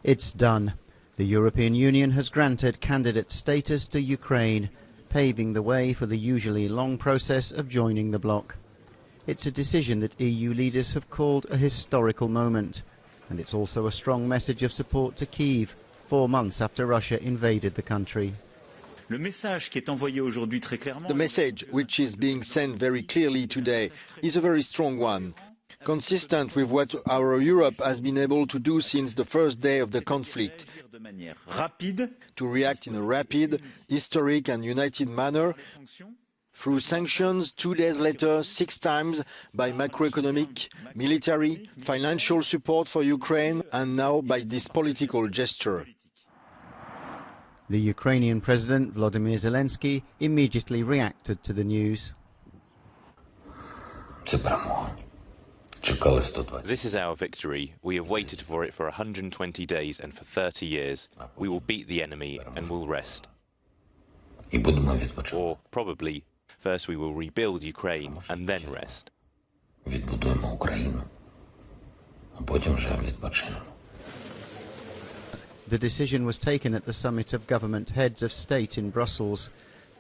It's done. The European Union has granted candidate status to Ukraine, paving the way for the usually long process of joining the bloc. It's a decision that EU leaders have called a historical moment, and it's also a strong message of support to Kyiv, 4 months after Russia invaded the country. The message which is being sent very clearly today is a very strong one, consistent with what our Europe has been able to do since the first day of the conflict, to react in a rapid, historic and united manner, through sanctions 2 days later, 6 times, by macroeconomic, military, financial support for Ukraine, and now by this political gesture. The Ukrainian President Volodymyr Zelensky immediately reacted to the news. This is our victory. We have waited for it for 120 days and for 30 years. We will beat the enemy and will rest. Or probably, first we will rebuild Ukraine and then rest. The decision was taken at the summit of government heads of state in Brussels.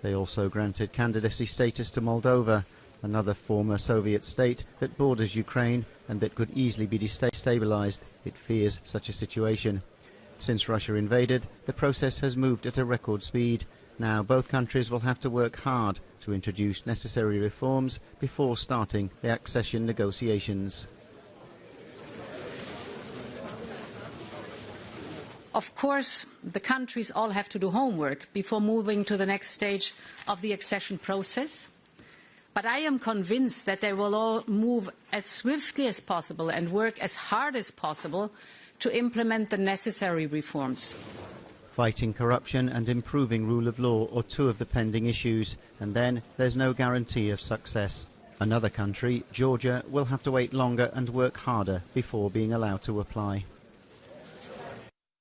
They also granted candidacy status to Moldova, another former Soviet state that borders Ukraine and that could easily be destabilized. It fears such a situation. Since Russia invaded, the process has moved at a record speed. Now both countries will have to work hard to introduce necessary reforms before starting the accession negotiations. Of course, the countries all have to do homework before moving to the next stage of the accession process. But I am convinced that they will all move as swiftly as possible and work as hard as possible to implement the necessary reforms. Fighting corruption and improving rule of law are two of the pending issues, and then there's no guarantee of success. Another country, Georgia, will have to wait longer and work harder before being allowed to apply.